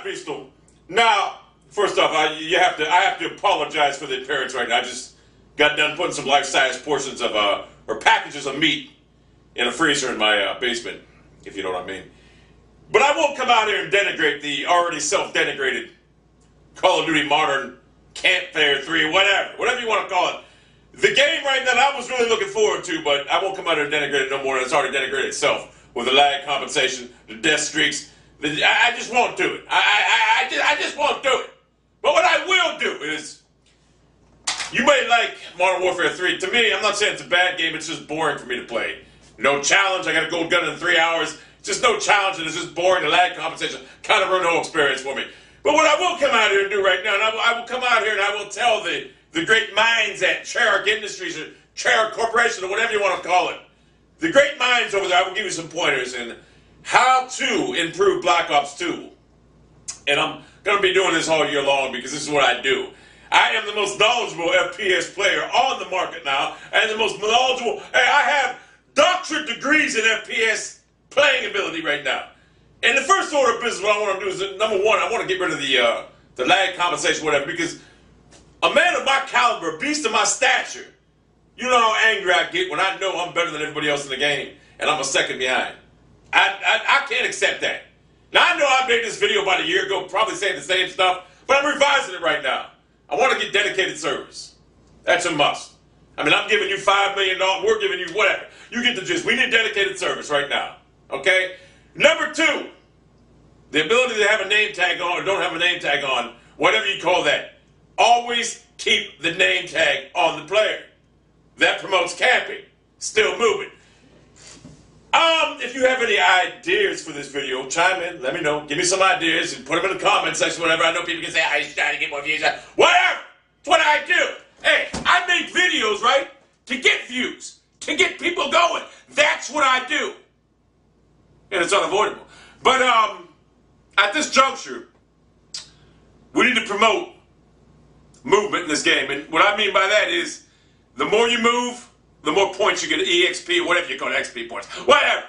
Pistol. Now, first off, I have to apologize for the appearance right now. I just got done putting some life-size portions of or packages of meat in a freezer in my basement, if you know what I mean. But I won't come out here and denigrate the already self-denigrated Call of Duty Modern Campfire 3, whatever you want to call it. The game right now I was really looking forward to, but I won't come out here and denigrate it no more than it's already denigrated itself with the lag compensation, the death streaks. I just won't do it. I just won't do it. But what I will do is, you may like Modern Warfare 3. To me, I'm not saying it's a bad game. It's just boring for me to play. No challenge. I got a gold gun in 3 hours. Just no challenge, and it's just boring. The lag compensation kind of ruined the whole experience for me. But what I will come out here and do right now, and I will come out here and I will tell the great minds at Treyarch Industries or Treyarch Corporation or whatever you want to call it, the great minds over there, I will give you some pointers in how to improve Black Ops 2. And I'm going to be doing this all year long because this is what I do. I am the most knowledgeable FPS player on the market now, and the most knowledgeable. I have doctorate degrees in FPS playing ability right now. And the first order of business, what I want to do is, number one, I want to get rid of the lag compensation, whatever, because a man of my caliber, a beast of my stature, you know how angry I get when I know I'm better than everybody else in the game, and I'm a second behind. I can't accept that. Now, I know I made this video about a year ago, probably saying the same stuff, but I'm revising it right now. I want to get dedicated service. That's a must. I mean, I'm giving you $5 million, we're giving you whatever. You get the gist. We need dedicated service right now, okay? Number two, the ability to have a name tag on or don't have a name tag on, whatever you call that. Always keep the name tag on the player. That promotes camping. Still moving. If you have any ideas for this video, chime in, let me know. Give me some ideas and put them in the comment section, whatever. I know people can say, I just trying to get more views. Whatever. It's what I do. Hey, I make videos, right, to get views, to get people going. That's what I do. And it's unavoidable. But at this juncture, we need to promote movement in this game. And what I mean by that is, the more you move, the more points you get, EXP, or whatever you call it, XP points, whatever.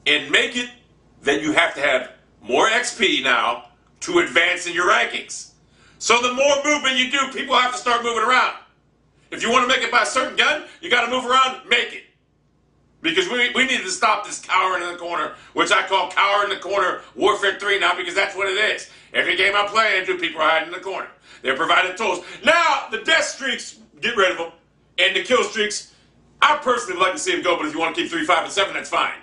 And make it that you have to have more XP now to advance in your rankings. So the more movement you do, people have to start moving around. If you want to make it by a certain gun, you got to move around, make it. Because we need to stop this cowering in the corner, which I call cower in the corner Warfare 3 now, because that's what it is. Every game I play into, people are hiding in the corner. They're providing tools. Now, the death streaks, get rid of them. And the kill streaks, I personally would like to see them go, but if you want to keep 3, 5, and 7, that's fine.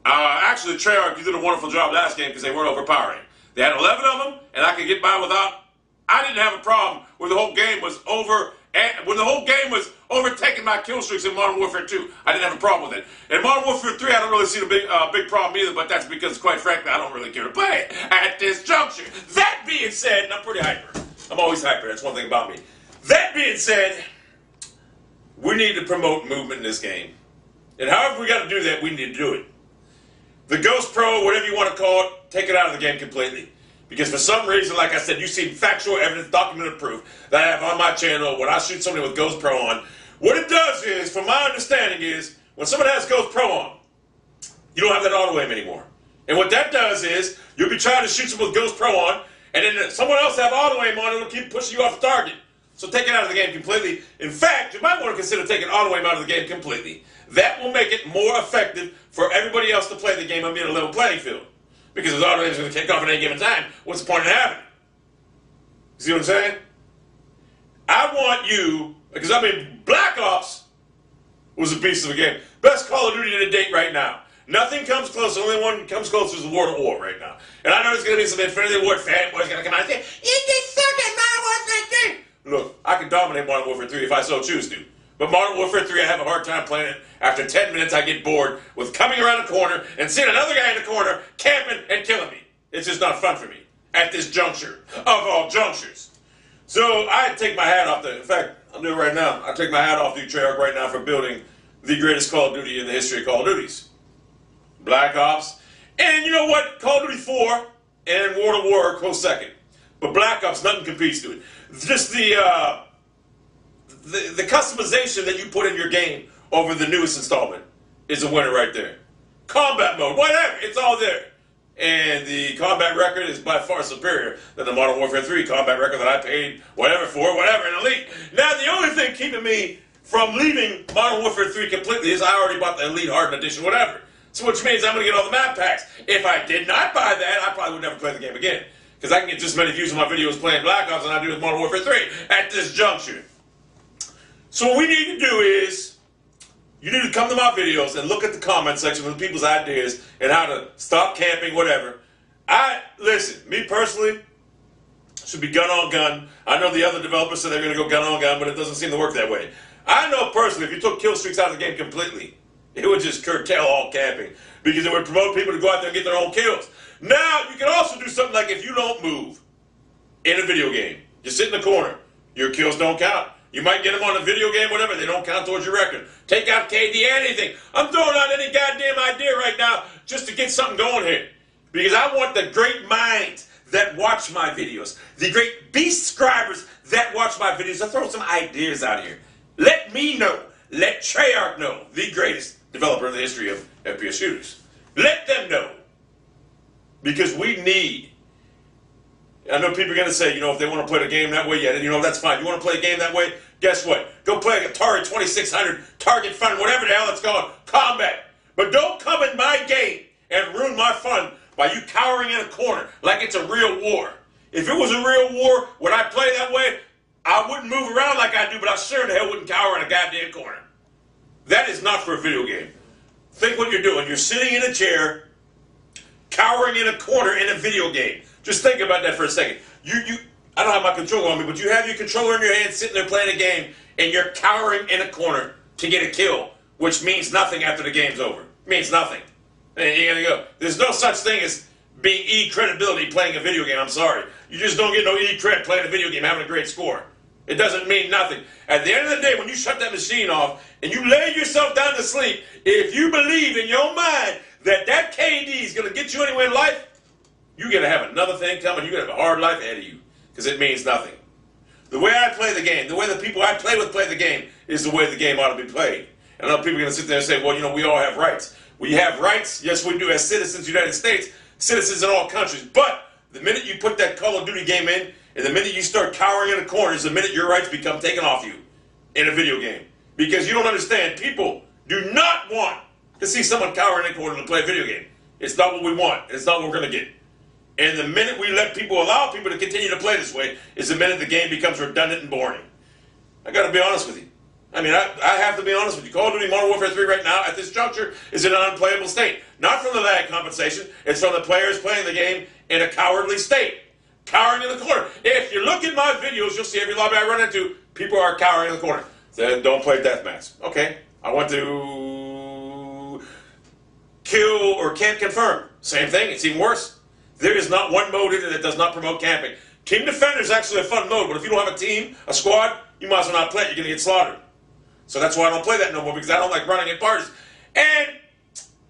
Actually, Treyarch, you did a wonderful job last game because they weren't overpowering. They had 11 of them, and I could get by without. I didn't have a problem when the whole game was over. When the whole game was overtaking my kill streaks in Modern Warfare 2, I didn't have a problem with it. In Modern Warfare 3, I don't really see the big problem either, but that's because, quite frankly, I don't really care to play it at this juncture. That being said, and I'm pretty hyper. I'm always hyper. That's one thing about me. That being said, we need to promote movement in this game. And however we got to do that, we need to do it. The Ghost Pro, whatever you want to call it, take it out of the game completely. Because for some reason, like I said, you see factual evidence, documented proof that I have on my channel when I shoot somebody with Ghost Pro on. What it does is, from my understanding is, when someone has Ghost Pro on, you don't have that auto aim anymore. And what that does is, you'll be trying to shoot someone with Ghost Pro on, and then someone else have auto aim on, and it'll keep pushing you off the target. So take it out of the game completely. In fact, you might want to consider taking auto aim out of the game completely. That will make it more effective for everybody else to play the game and be in a level playing field. Because if auto aim is going to kick off at any given time, what's the point in having it? See what I'm saying? I want you, because I mean, Black Ops was a beast of a game. Best Call of Duty to date right now. Nothing comes close. The only one that comes close is the World of War right now. And I know there's going to be some Infinity Ward fanboys going to come out and say, "It just sucked at Modern Warfare 3." Look, I can dominate Modern Warfare 3 if I so choose to. But Modern Warfare 3, I have a hard time playing it. After 10 minutes, I get bored with coming around a corner and seeing another guy in the corner camping and killing me. It's just not fun for me at this juncture of all junctures. So I take my hat off in fact, I'll do it right now. I take my hat off to Treyarch right now for building the greatest Call of Duty in the history of Call of Duties. Black Ops. And you know what? Call of Duty 4 and World of War are close second. But Black Ops, nothing competes to it. Just the customization that you put in your game over the newest installment is a winner right there. Combat mode, whatever, it's all there. And the combat record is by far superior than the Modern Warfare 3 combat record that I paid whatever for, whatever, in Elite. Now, the only thing keeping me from leaving Modern Warfare 3 completely is I already bought the Elite Hardened Edition, whatever. So which means I'm going to get all the map packs. If I did not buy that, I probably would never play the game again. Because I can get just as many views on my videos playing Black Ops than I do with Modern Warfare 3 at this juncture. So what we need to do is, you need to come to my videos and look at the comment section with people's ideas and how to stop camping, whatever. Listen, me personally, should be gun on gun. I know the other developers said they're going to go gun on gun, but it doesn't seem to work that way. I know personally, if you took kill streaks out of the game completely, it would just curtail all camping because it would promote people to go out there and get their own kills. Now, you can also do something like if you don't move in a video game, you sit in the corner, your kills don't count. You might get them on a video game, whatever, they don't count towards your record. Take out KD, anything. I'm throwing out any goddamn idea right now just to get something going here. Because I want the great minds that watch my videos, the great beast scribers that watch my videos, to throw some ideas out here. Let me know. Let Treyarch know, the greatest developer in the history of FPS shooters. Let them know. Because we need, I know people are going to say, if they want to play the game that way, yeah, that's fine. You want to play a game that way? Guess what? Go play like Atari 2600, Target Fun, whatever the hell it's called, combat. But don't come in my game and ruin my fun by you cowering in a corner like it's a real war. If it was a real war, would I play that way? I wouldn't move around like I do, but I sure the hell wouldn't cower in a goddamn corner. That is not for a video game. Think what you're doing. You're sitting in a chair, cowering in a corner in a video game. Just think about that for a second. I don't have my controller on me, but you have your controller in your hand sitting there playing a game, and you're cowering in a corner to get a kill, which means nothing after the game's over. It means nothing. And you're going to go, there's no such thing as being E-credibility playing a video game. I'm sorry. You just don't get no E-cred playing a video game having a great score. It doesn't mean nothing. At the end of the day, when you shut that machine off and you lay yourself down to sleep, if you believe in your mind that that KD is going to get you anywhere in life, you're going to have another thing coming. You're going to have a hard life ahead of you because it means nothing. The way I play the game, the way the people I play with play the game is the way the game ought to be played. And I know people are going to sit there and say, well, we all have rights. We have rights. Yes, we do as citizens of the United States, citizens in all countries. But the minute you put that Call of Duty game in, and the minute you start cowering in the corners, the minute your rights become taken off you in a video game. Because you don't understand, people do not want to see someone cowering in the corner to play a video game. It's not what we want. It's not what we're going to get. And the minute we allow people to continue to play this way, is the minute the game becomes redundant and boring. I got to be honest with you. I mean, I have to be honest with you. Call of Duty Modern Warfare 3 right now, at this juncture, is in an unplayable state. Not from the lag compensation. It's from the players playing the game in a cowardly state. Cowering in the corner. If you look at my videos, you'll see every lobby I run into, people are cowering in the corner. Then don't play deathmatch. Okay, I want to kill or can't confirm. Same thing, it's even worse. There is not one mode in it that does not promote camping. Team Defender is actually a fun mode, but if you don't have a team, a squad, you might as well not play it. You're going to get slaughtered. So that's why I don't play that no more, because I don't like running in parties. And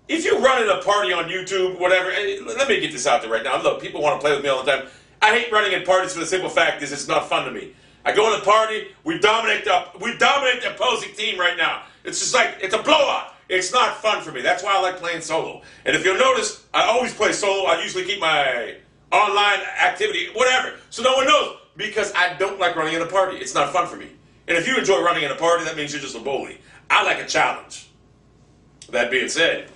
if you're running a party on YouTube, whatever, let me get this out there right now. Look, people want to play with me all the time. I hate running in parties for the simple fact is it's not fun to me. I go in a party, we dominate the opposing team right now. It's just like, it's a blowout. It's not fun for me. That's why I like playing solo. And if you'll notice, I always play solo. I usually keep my online activity, whatever, so no one knows, because I don't like running in a party. It's not fun for me. And if you enjoy running in a party, that means you're just a bully. I like a challenge. That being said,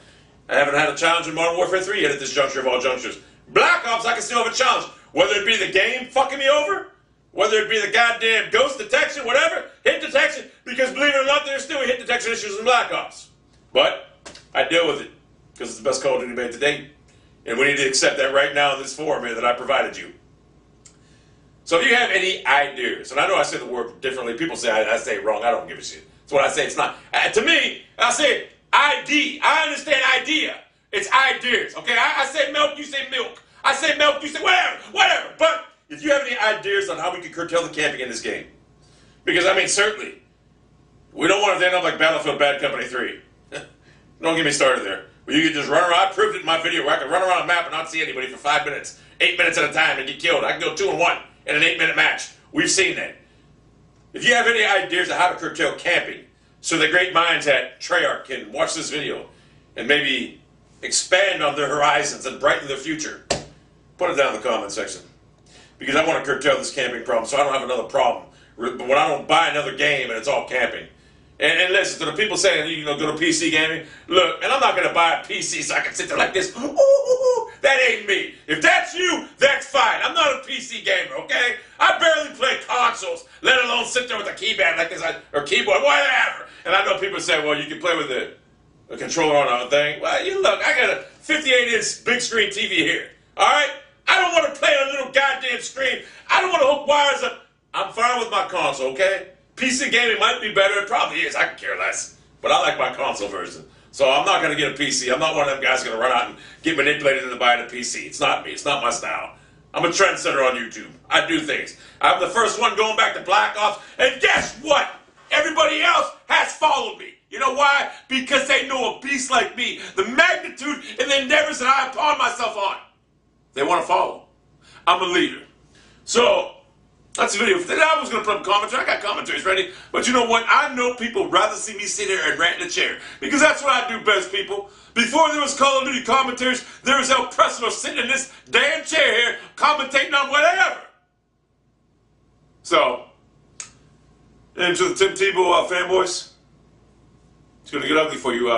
I haven't had a challenge in Modern Warfare 3 yet at this juncture of all junctures. Black Ops, I can still have a challenge. Whether it be the game fucking me over, whether it be the goddamn ghost detection, whatever, hit detection, because believe it or not, there's still hit detection issues in Black Ops. But I deal with it, because it's the best Call of Duty made to date. And we need to accept that right now in this forum here that I provided you. So if you have any ideas, and I know I say the word differently, people say I say it wrong, I don't give a shit. That's what I say, it's not. To me, I say ID. I understand idea. It's ideas, okay? I say milk, you say milk. I say milk, you say whatever. But if you have any ideas on how we can curtail the camping in this game, because, I mean, certainly, we don't want it to end up like Battlefield Bad Company 3. Don't get me started there. Where you can just run around. I proved it in my video where I can run around a map and not see anybody for 5 minutes, 8 minutes at a time and get killed. I can go 2-1 in an 8-minute match. We've seen that. If you have any ideas of how to curtail camping, so the great minds at Treyarch can watch this video and maybe expand on their horizons and brighten their future? Put it down in the comment section. Because I want to curtail this camping problem so I don't have another problem. But when I don't buy another game and it's all camping. And listen, to the people saying, you know, go to PC gaming, look, and I'm not going to buy a PC so I can sit there like this. Ooh, that ain't me. If that's you, that's fine. I'm not a PC gamer, okay? I barely play consoles, let alone sit there with a keypad like this, or keyboard, whatever. And I know people say, well, you can play with a controller on a thing. Well, you look, I got a 58-inch big screen TV here, all right? I don't want to play on a little goddamn screen. I don't want to hook wires up. I'm fine with my console, okay? PC gaming might be better. It probably is. I can care less. But I like my console version. So I'm not going to get a PC. I'm not one of them guys going to run out and get manipulated into buying a PC. It's not me. It's not my style. I'm a trendsetter on YouTube. I do things. I'm the first one going back to Black Ops. And guess what? Everybody else has followed me. You know why? Because they know a beast like me. The magnitude and the endeavors that I upon myself on. They want to follow. I'm a leader. So, that's the video. I was going to put up commentary. I got commentaries ready. But you know what? I know people would rather see me sit there and rant in a chair. Because that's what I do best, people. Before there was Call of Duty commentaries, there was ELPRESADOR sitting in this damn chair here commentating on whatever. So, and to the Tim Tebow fanboys, it's going to get ugly for you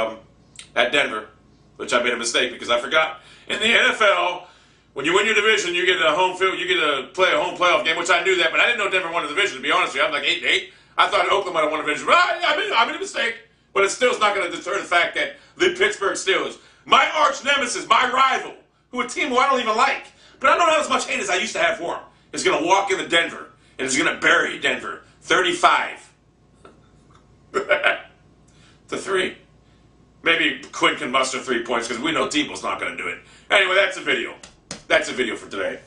at Denver, which I made a mistake because I forgot. In the NFL, when you win your division, you get a home field. You get to play a home playoff game, which I knew that, but I didn't know Denver won the division. To be honest with you, I'm like 8-8. I thought Oakland might have won the division, but I made a mistake. But it still's not going to deter the fact that the Pittsburgh Steelers, my arch nemesis, my rival, who a team who I don't even like, but I don't have as much hate as I used to have for him, is going to walk into Denver and is going to bury Denver 35 to 3. Maybe Quinn can muster 3 points because we know Tebow's not going to do it. Anyway, that's a video. That's a video for today.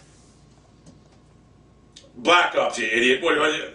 Black Ops, you idiot. What are you?